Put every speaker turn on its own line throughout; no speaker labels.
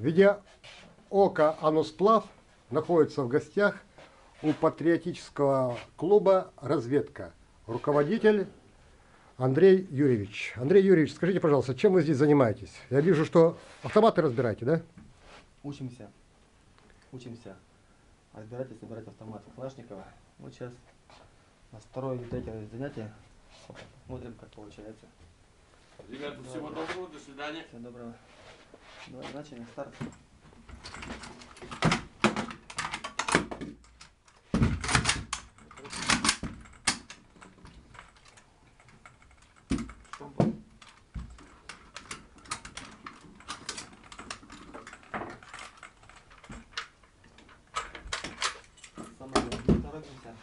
Видеоока «СПЛАВ» находится в гостях у патриотического клуба «Разведка». Руководитель Андрей Юрьевич. Андрей Юрьевич, скажите, пожалуйста, чем вы здесь занимаетесь? Я вижу, что автоматы разбираете, да?
Учимся. Разбирать и собирать автоматы Калашникова. Вот сейчас у нас второе или третье занятие. Смотрим, как получается.
Ребята, всего доброго, до свидания.
Всего доброго. Давай, начали, старт. Самое главное, не торопимся.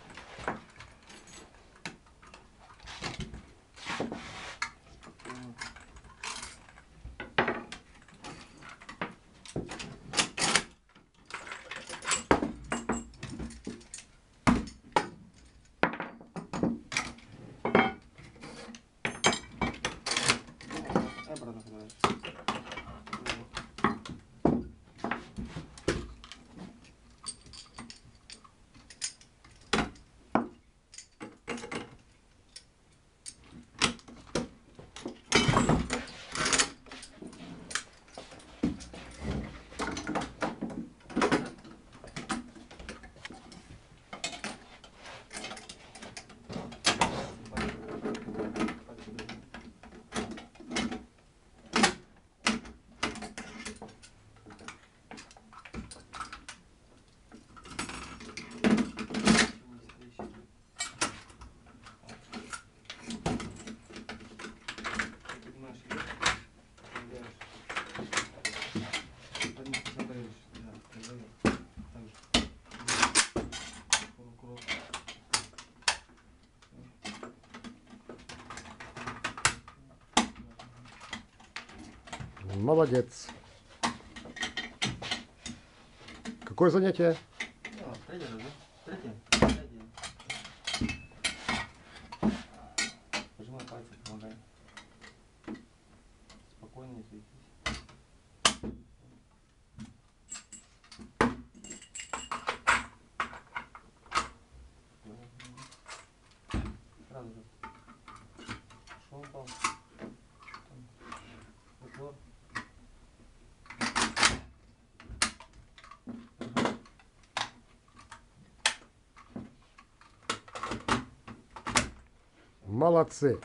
Молодец. Какое занятие?
Третье. Пожимай пальцы, помогай. Спокойно, не суетись. Сразу же. Шел, упал. Упор.
Молодцы.